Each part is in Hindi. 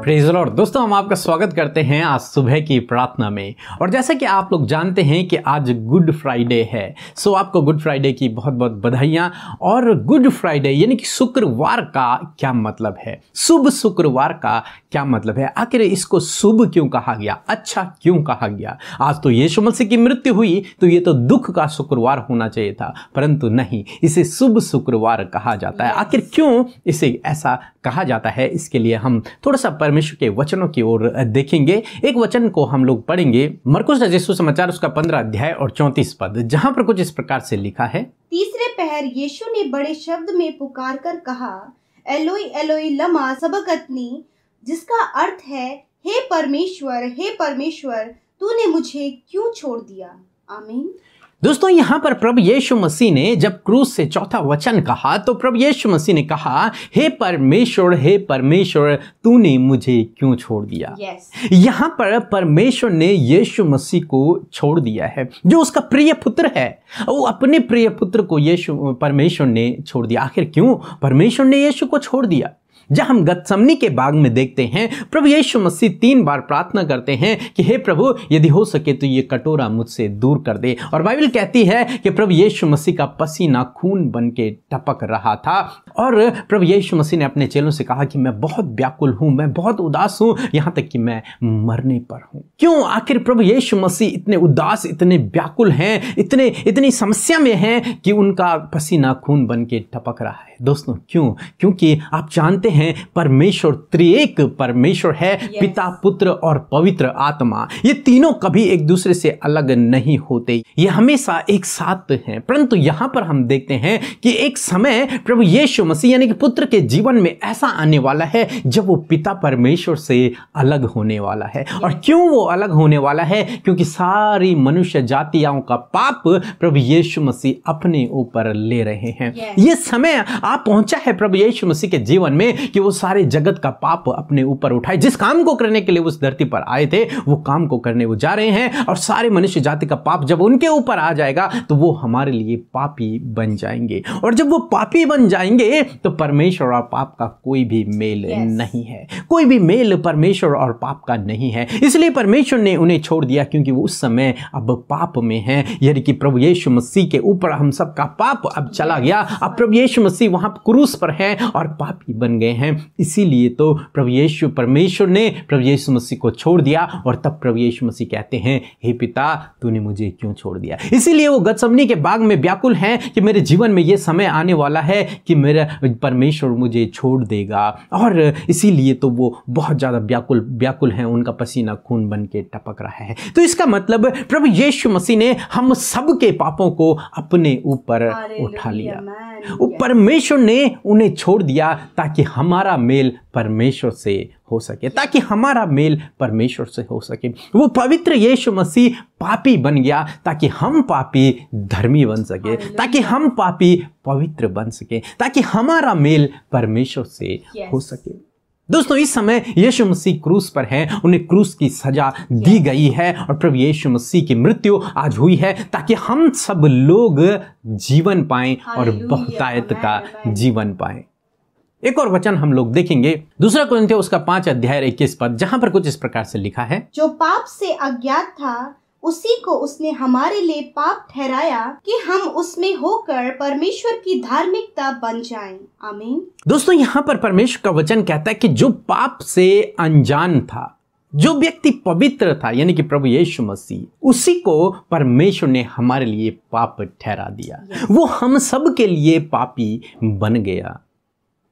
Praise the Lord. दोस्तों, हम आपका स्वागत करते हैं आज सुबह की प्रार्थना में। और जैसा कि आप लोग जानते हैं कि आज गुड फ्राइडे है, सो आपको गुड फ्राइडे की बहुत बहुत बधाइयाँ। और गुड फ्राइडे यानी कि शुक्रवार का क्या मतलब है, शुभ शुक्रवार का क्या मतलब है, आखिर इसको शुभ क्यों कहा गया, अच्छा क्यों कहा गया। आज तो यीशु मसीह की मृत्यु हुई तो ये तो दुख का शुक्रवार होना चाहिए था, परंतु नहीं, इसे शुभ शुक्रवार कहा जाता है। आखिर क्यों इसे ऐसा कहा जाता है, इसके लिए हम थोड़ा सा परमेश्वर के वचनों की ओर देखेंगे। एक वचन को हम लोग पढ़ेंगे, मरकुस रचित सुसमाचार उसका 15 अध्याय और 34 पद, जहां पर कुछ इस प्रकार से लिखा है। तीसरे पहर यीशु ने बड़े शब्द में पुकार कर कहा, एलोई एलोई लमा सबक्तनी, जिसका अर्थ है, हे परमेश्वर तूने मुझे क्यों छोड़ दिया। आमीन। दोस्तों, यहाँ पर प्रभु यीशु मसीह ने जब क्रूस से चौथा वचन कहा तो प्रभु यीशु मसीह ने कहा, हे परमेश्वर तूने मुझे क्यों छोड़ दिया। यहाँ पर परमेश्वर ने यीशु मसीह को छोड़ दिया है, जो उसका प्रिय पुत्र है। वो अपने प्रिय पुत्र को परमेश्वर ने छोड़ दिया। आखिर क्यों परमेश्वर ने यीशु को छोड़ दिया। जब हम गतसमनी के बाग में देखते हैं, प्रभु यीशु मसीह 3 बार प्रार्थना करते हैं कि हे प्रभु, यदि हो सके तो ये कटोरा मुझसे दूर कर दे। और बाइबल कहती है कि प्रभु यीशु मसीह का पसीना खून बन के टपक रहा था। और प्रभु यीशु मसीह ने अपने चेलों से कहा कि मैं बहुत व्याकुल हूं, मैं बहुत उदास हूं, यहां तक कि मैं मरने पर हूं। क्यों आखिर प्रभु यीशु मसीह इतने उदास, इतने व्याकुल हैं, इतनी समस्या में हैं कि उनका पसीना खून बन के टपक रहा है। दोस्तों, क्यों? क्योंकि आप जानते हैं परमेश्वर त्रिएक परमेश्वर है, पिता, पुत्र और पवित्र आत्मा। ये तीनों कभी एक दूसरे से अलग नहीं होते, ये हमेशा एक साथ हैं। परंतु यहां पर हम देखते हैं कि एक समय प्रभु यीशु मसीह यानी कि पुत्र के जीवन में ऐसा आने वाला है जब वो पिता परमेश्वर से अलग होने वाला है। और क्यों वो अलग होने वाला है? क्योंकि सारी मनुष्य जातियों का पाप प्रभु यीशु मसीह अपने ऊपर ले रहे हैं। ये समय आ पहुंचा है प्रभु यीशु मसीह के जीवन में कि वो सारे जगत का पाप अपने ऊपर उठाए। जिस काम को करने के लिए उस धरती पर आए थे, वो काम को करने वो जा रहे हैं। और सारे मनुष्य जाति का पाप जब उनके ऊपर आ जाएगा तो वो हमारे लिए पापी बन जाएंगे। और जब वो पापी बन जाएंगे तो परमेश्वर और पाप का कोई भी मेल नहीं है, कोई भी मेल परमेश्वर और पाप का नहीं है। इसलिए परमेश्वर ने उन्हें छोड़ दिया, क्योंकि वो उस समय अब पाप में हैं। यानी कि प्रभु यीशु मसीह के ऊपर हम सबका पाप अब चला गया। अब प्रभु यीशु मसीह वहां क्रूस पर हैं और पापी बन गए हैं। इसीलिए तो परमेश्वर ने प्रभु यीशु मसीह को छोड़ दिया। और तब प्रभु यीशु मसीह कहते हैं, हे पिता, तूने मुझे क्यों छोड़ दिया। इसीलिए वो गतसमनी के बाग में व्याकुल हैं कि मेरे जीवन में ये समय आने वाला है कि मेरा परमेश्वर मुझे छोड़ देगा। और इसीलिए तो वो बहुत ज्यादा व्याकुल हैं, उनका पसीना खून बन के टपक रहा है। तो इसका मतलब प्रभु यीशु मसीह ने हम सबके पापों को अपने ऊपर उठा लिया। परमेश्वर ने उन्हें छोड़ दिया ताकि हमारा मेल परमेश्वर से हो सके, ताकि हमारा मेल परमेश्वर से हो सके। वो पवित्र यीशु मसीह पापी बन गया ताकि हम पापी धर्मी बन सके, ताकि हम पापी पवित्र बन सके, ताकि हमारा मेल परमेश्वर से हो सके। दोस्तों, इस समय यीशु मसीह क्रूस पर हैं, उन्हें क्रूस की सजा दी गई है। और प्रभु यीशु मसीह की मृत्यु आज हुई है ताकि हम सब लोग जीवन पाएं और बहुतायत का जीवन पाएं। एक और वचन हम लोग देखेंगे, 2 कुरिन्थियों उसका 5 अध्याय 21 पद, जहां पर कुछ इस प्रकार से लिखा है, जो पाप से अज्ञात था उसी को उसने हमारे लिए पाप ठहराया कि हम उसमें होकर परमेश्वर की धार्मिकता बन जाएं। आमीन। दोस्तों, यहाँ पर परमेश्वर का वचन कहता है कि जो पाप से अनजान था, जो व्यक्ति पवित्र था यानी कि प्रभु यीशु मसीह, उसी को परमेश्वर ने हमारे लिए पाप ठहरा दिया। वो हम सब के लिए पापी बन गया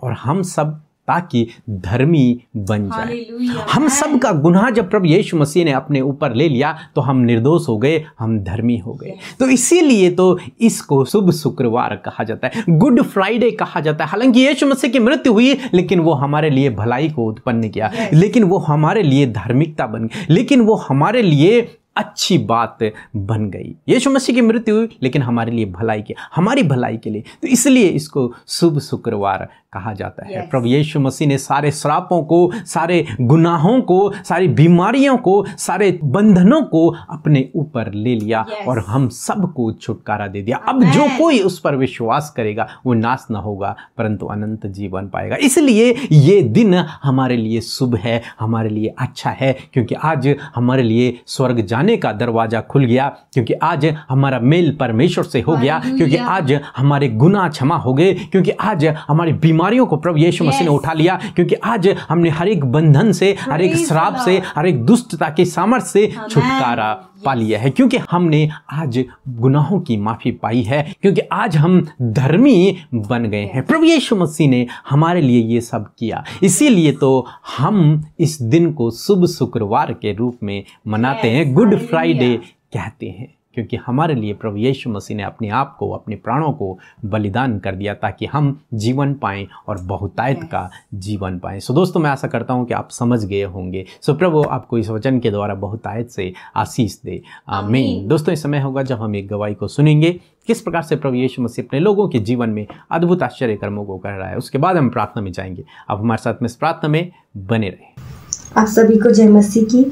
और हम सब ताकि धर्मी बन जाए। हम सब का गुनाह जब प्रभु यीशु मसीह ने अपने ऊपर ले लिया तो हम निर्दोष हो गए, हम धर्मी हो गए। तो इसीलिए तो इसको शुभ शुक्रवार कहा जाता है, गुड फ्राइडे कहा जाता है। हालांकि यीशु मसीह की मृत्यु हुई, लेकिन वो हमारे लिए भलाई को उत्पन्न किया, लेकिन वो हमारे लिए धार्मिकता बन गई, लेकिन वो हमारे लिए अच्छी बात बन गई। यीशु मसीह की मृत्यु हुई, लेकिन हमारे लिए भलाई की, हमारी भलाई के लिए। तो इसलिए इसको शुभ शुक्रवार कहा जाता है। प्रभु यीशु मसीह ने सारे श्रापों को, सारे गुनाहों को, सारी बीमारियों को, सारे बंधनों को अपने ऊपर ले लिया और हम सबको छुटकारा दे दिया। अब जो कोई उस पर विश्वास करेगा वो नाश न होगा परंतु अनंत जीवन पाएगा। इसलिए ये दिन हमारे लिए शुभ है, हमारे लिए अच्छा है, क्योंकि आज हमारे लिए स्वर्ग जाने का दरवाजा खुल गया, क्योंकि आज हमारा मेल परमेश्वर से हो गया, क्योंकि आज हमारे गुनाह क्षमा हो गए, क्योंकि आज हमारी बीमारियों को प्रभु यीशु मसीह ने उठा लिया, क्योंकि आज हमने हर एक बंधन से, हर एक श्राप से, हर एक दुष्टता की सामर्थ से छुटकारा पा लिया है, क्योंकि हमने आज गुनाहों की माफी पाई है, क्योंकि आज हम धर्मी बन गए हैं। प्रभु यीशु मसीह ने हमारे लिए ये सब किया, इसीलिए तो हम इस दिन को शुभ शुक्रवार के रूप में मनाते हैं, गुड फ्राइडे कहते हैं, क्योंकि हमारे लिए प्रभु यीशु मसीह ने अपने आप को, अपने प्राणों को बलिदान कर दिया ताकि हम जीवन पाएं और बहुतायत का जीवन पाएं। सो दोस्तों, मैं आशा करता हूं कि आप समझ गए होंगे। सो प्रभु आपको इस वचन के द्वारा बहुतायत से आशीष दे, आमीन। दोस्तों, इस समय होगा जब हम एक गवाही को सुनेंगे, किस प्रकार से प्रभु यीशु मसीह अपने लोगों के जीवन में अद्भुत आश्चर्य कर्मों को कर रहा है। उसके बाद हम प्रार्थना में जाएंगे। आप हमारे साथ में इस प्रार्थना में बने रहें। आप सभी को जय मसीह की।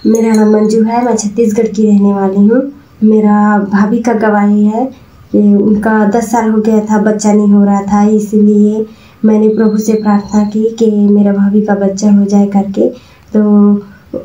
मेरा नाम मंजू है, मैं छत्तीसगढ़ की रहने वाली हूँ। मेरा भाभी का गवाही है कि उनका 10 साल हो गया था, बच्चा नहीं हो रहा था, इसलिए मैंने प्रभु से प्रार्थना की कि मेरा भाभी का बच्चा हो जाए करके। तो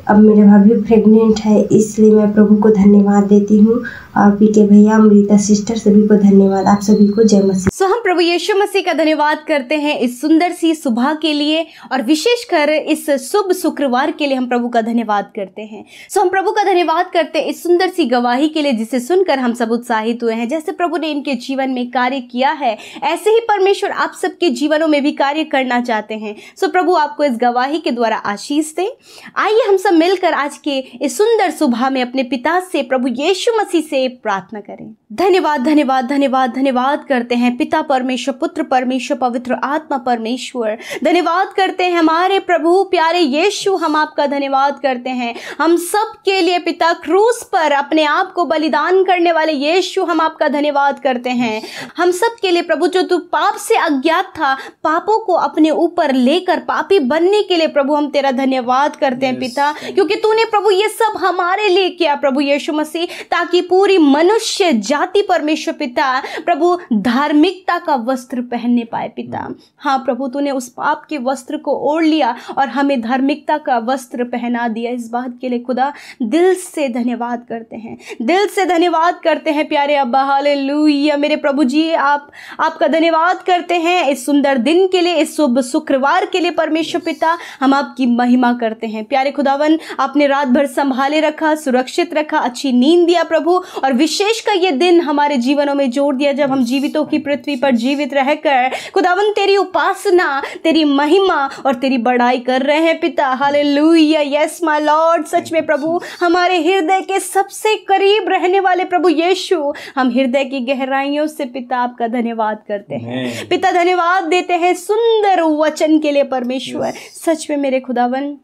अब मेरे भाभी प्रेग्नेंट है, इसलिए मैं प्रभु को धन्यवाद देती हूँ। और पीके भैया, अमृता सिस्टर, सभी को धन्यवाद। आप सभी को जय मसीह। हम प्रभु यीशु मसीह का धन्यवाद करते हैं इस सुंदर सी सुबह के लिए, और विशेषकर इस शुभ शुक्रवार के लिए हम प्रभु का धन्यवाद करते हैं। हम प्रभु का धन्यवाद करते हैं इस सुंदर सी गवाही के लिए, जिसे सुनकर हम सब उत्साहित हुए हैं। जैसे प्रभु ने इनके जीवन में कार्य किया है, ऐसे ही परमेश्वर आप सबके जीवनों में भी कार्य करना चाहते हैं। प्रभु आपको इस गवाही के द्वारा आशीष दे। आइए हम सब मिलकर आज के इस सुंदर सुबह में अपने पिता से, प्रभु यीशु मसीह से प्रार्थना करें। धन्यवाद धन्यवाद धन्यवाद धन्यवाद करते हैं पिता परमेश्वर, पुत्र परमेश्वर, पवित्र आत्मा परमेश्वर। धन्यवाद करते हैं हमारे प्रभु प्यारे यीशु, हम आपका धन्यवाद करते हैं हम सब के लिए पिता, क्रूस पर अपने आप को बलिदान करने वाले यीशु, हम आपका धन्यवाद करते हैं हम सब के लिए प्रभु, जो तू पाप से अज्ञात था, पापों को अपने ऊपर लेकर पापी बनने के लिए प्रभु हम तेरा धन्यवाद करते हैं पिता, क्योंकि तूने प्रभु ये सब हमारे लिए किया प्रभु यीशु मसीह, ताकि पूरी मनुष्य जाति परमेश्वर पिता प्रभु धार्मिकता का वस्त्र पहनने पाए पिता। हाँ प्रभु, तूने उस पाप के वस्त्र को ओढ़ लिया और हमें धार्मिकता का वस्त्र पहना दिया। इस बात के लिए खुदा दिल से धन्यवाद करते हैं, दिल से धन्यवाद करते हैं प्यारे अब्बा। हालेलुया मेरे प्रभु जी, आपका धन्यवाद करते हैं इस सुंदर दिन के लिए, इस शुभ शुक्रवार के लिए परमेश्वर पिता, हम आपकी महिमा करते हैं। प्यारे खुदावन, आपने रात भर संभाले रखा, सुरक्षित रखा, अच्छी नींद दिया प्रभु, और विशेषकर ये दिन हमारे जीवनों में जोड़ दिया जब हम जीवितों की पृथ्वी पर जीवित रहकर खुदावन तेरी उपासना, तेरी महिमा और तेरी बड़ाई कर रहे हैं पिता। हालेलुया, यस माय लॉर्ड। सच में प्रभु, हमारे हृदय के सबसे करीब रहने वाले प्रभु यीशु, हम हृदय की गहराइयों से पिता आपका धन्यवाद करते हैं पिता, धन्यवाद देते हैं सुंदर वचन के लिए परमेश्वर। सच में मेरे खुदावन,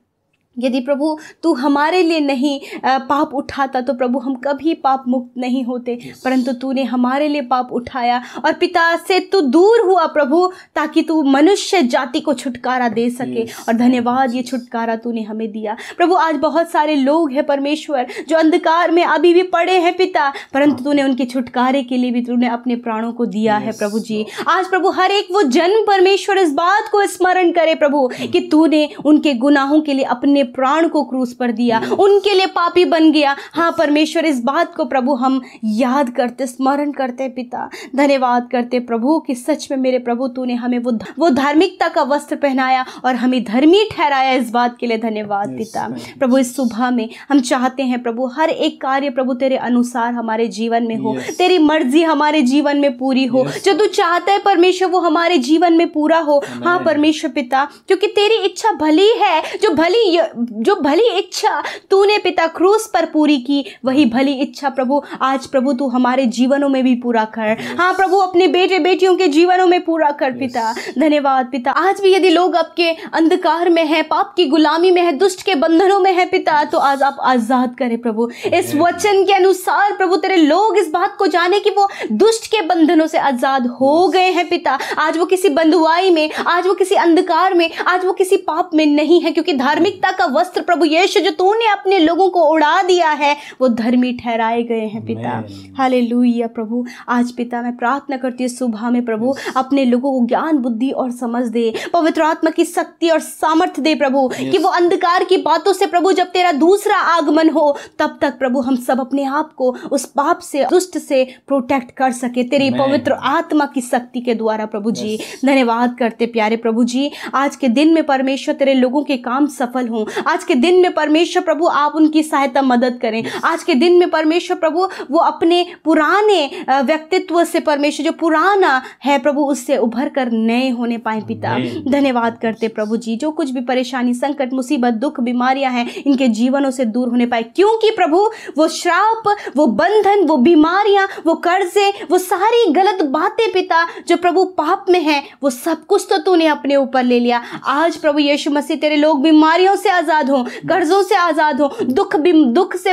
यदि प्रभु तू हमारे लिए नहीं पाप उठाता तो प्रभु हम कभी पाप मुक्त नहीं होते, परंतु तूने हमारे लिए पाप उठाया और पिता से तू दूर हुआ प्रभु, ताकि तू मनुष्य जाति को छुटकारा दे सके। और धन्यवाद, ये छुटकारा तूने हमें दिया प्रभु। आज बहुत सारे लोग हैं परमेश्वर जो अंधकार में अभी भी पड़े हैं पिता, परंतु तूने उनके छुटकारे के लिए भी तूने अपने प्राणों को दिया है प्रभु जी। आज प्रभु हर एक वो जन्म परमेश्वर इस बात को स्मरण करे प्रभु कि तूने उनके गुनाहों के लिए अपने प्राण को क्रूस पर दिया, उनके लिए पापी बन गया। हाँ परमेश्वर, इस बात को प्रभु हम याद करते, स्मरण करते पिता, धन्यवाद करते प्रभु कि सच में मेरे प्रभु तूने हमें वो धार्मिकता का वस्त्र पहनाया और हमें धर्मी ठहराया। इस बात के लिए धन्यवाद पिता। प्रभु इस सुबह में हम चाहते हैं प्रभु हर एक कार्य प्रभु तेरे अनुसार हमारे जीवन में हो, तेरी मर्जी हमारे जीवन में पूरी हो, जो तू चाहता है परमेश्वर वो हमारे जीवन में पूरा हो। हाँ परमेश्वर पिता, क्योंकि तेरी इच्छा भली है, जो भली जो भली इच्छा तूने पिता क्रूस पर पूरी की, वही भली इच्छा प्रभु आज प्रभु तू हमारे जीवनों में भी पूरा कर। हाँ प्रभु, अपने बेटे बेटियों के जीवनों में पूरा कर पिता। धन्यवाद पिता। आज भी यदि लोग आपके अंधकार में है, पाप की गुलामी में है, दुष्ट के बंधनों में है पिता, तो आज आप आजाद करें प्रभु। इस वचन के अनुसार प्रभु तेरे लोग इस बात को जाने कि वो दुष्ट के बंधनों से आजाद हो गए हैं पिता। आज वो किसी बंधुआई में, आज वो किसी अंधकार में, आज वो किसी पाप में नहीं है, क्योंकि धार्मिकता का वस्त्र प्रभु यीशु जो तूने अपने लोगों को उड़ा दिया है वो धर्मी ठहराए गए हैं पिता। हालेलुया प्रभु। आज पिता मैं प्रार्थना करती हूँ सुबह में प्रभु अपने लोगों को ज्ञान बुद्धि और समझ दे, पवित्र आत्मा की शक्ति और सामर्थ्य दे प्रभु, कि वो अंधकार की बातों से प्रभु जब तेरा दूसरा आगमन हो तब तक प्रभु हम सब अपने आप को उस पाप से, दुष्ट से प्रोटेक्ट कर सके तेरी पवित्र आत्मा की शक्ति के द्वारा प्रभु जी। धन्यवाद करते प्यारे प्रभु जी। आज के दिन में परमेश्वर तेरे लोगों के काम सफल हों। आज के दिन में परमेश्वर प्रभु आप उनकी सहायता मदद करें। आज के दिन में परमेश्वर प्रभु वो अपने पुराने व्यक्तित्व से परमेश्वर जो पुराना है प्रभु उससे उभर कर नए होने पाए पिता। धन्यवाद करते प्रभु जी। जो कुछ भी परेशानी, संकट, मुसीबत, दुख, बीमारियां हैं इनके जीवनों से दूर होने पाए, क्योंकि प्रभु वो श्राप, वो बंधन, वो बीमारियां, वो कर्जे, वो सारी गलत बातें पिता जो प्रभु पाप में है वो सब कुछ तो तूने अपने ऊपर ले लिया। आज प्रभु यीशु मसीह तेरे लोग बीमारियों से आजाद हो, कर्जों से आजाद हो, दुख से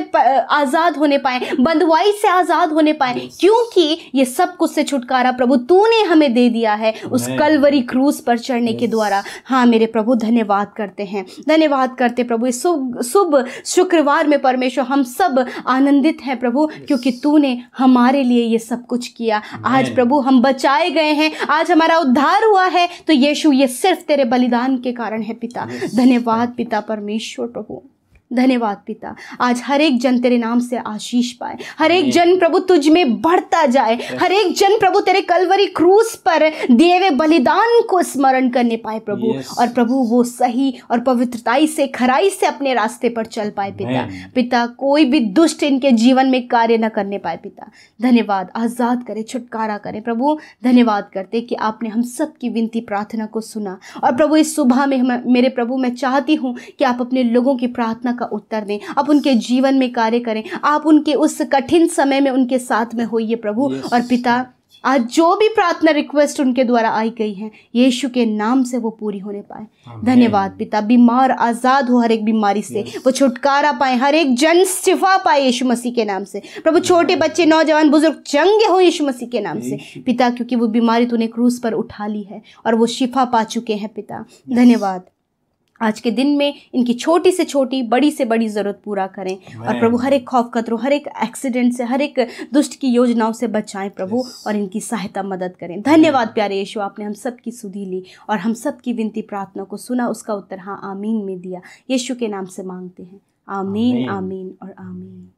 आजाद होने पाए, बंधुआई से आजाद होने पाए, क्योंकि ये सब कुछ से छुटकारा प्रभु तूने हमें दे दिया है उस कलवरी क्रूस पर चढ़ने के द्वारा। हाँ मेरे प्रभु धन्यवाद करते हैं, धन्यवाद करते प्रभु। इस शुभ शुक्रवार में परमेश्वर हम सब आनंदित हैं प्रभु, क्योंकि तूने हमारे लिए ये सब कुछ किया। आज प्रभु हम बचाए गए हैं, आज हमारा उद्धार हुआ है, तो यीशु ये सिर्फ तेरे बलिदान के कारण है पिता। धन्यवाद पिता परमेश्वर प्रभु, धन्यवाद पिता। आज हर एक जन तेरे नाम से आशीष पाए, हर एक जन प्रभु तुझ में बढ़ता जाए, हर एक जन प्रभु तेरे कलवरी क्रूस पर दिए हुए बलिदान को स्मरण करने पाए प्रभु, और प्रभु वो सही और पवित्रताई से, खराई से अपने रास्ते पर चल पाए पिता। पिता कोई भी दुष्ट इनके जीवन में कार्य न करने पाए पिता। धन्यवाद, आजाद करे, छुटकारा करे प्रभु। धन्यवाद करते कि आपने हम सब की विनती प्रार्थना को सुना, और प्रभु इस सुबह में मेरे प्रभु मैं चाहती हूँ कि आप अपने लोगों की प्रार्थना का उत्तर दें, आप उनके जीवन में कार्य करें, आप उनके उस कठिन समय में उनके साथ में होइए प्रभु। और पिता आज जो भी प्रार्थना रिक्वेस्ट उनके द्वारा आई गई है यीशु के नाम से वो पूरी होने पाए। धन्यवाद पिता। बीमार आजाद हो हर एक बीमारी से, वो छुटकारा पाए, हर एक जन शिफा पाए यीशु मसीह के नाम से प्रभु। छोटे बच्चे, नौजवान, बुजुर्ग चंगे हो यीशु मसीह के नाम से पिता, क्योंकि वो बीमारी तूने क्रूस पर उठा ली है और वो शिफा पा चुके हैं पिता। धन्यवाद। आज के दिन में इनकी छोटी से छोटी, बड़ी से बड़ी ज़रूरत पूरा करें, और प्रभु हर एक खौफ खतरों, हर एक एक्सीडेंट से, हर एक दुष्ट की योजनाओं से बचाएं प्रभु, और इनकी सहायता मदद करें। धन्यवाद प्यारे यीशु, आपने हम सब की सुधि ली और हम सब की विनती प्रार्थना को सुना, उसका उत्तर हाँ आमीन में दिया। यीशु के नाम से मांगते हैं, आमीन आमीन और आमीन।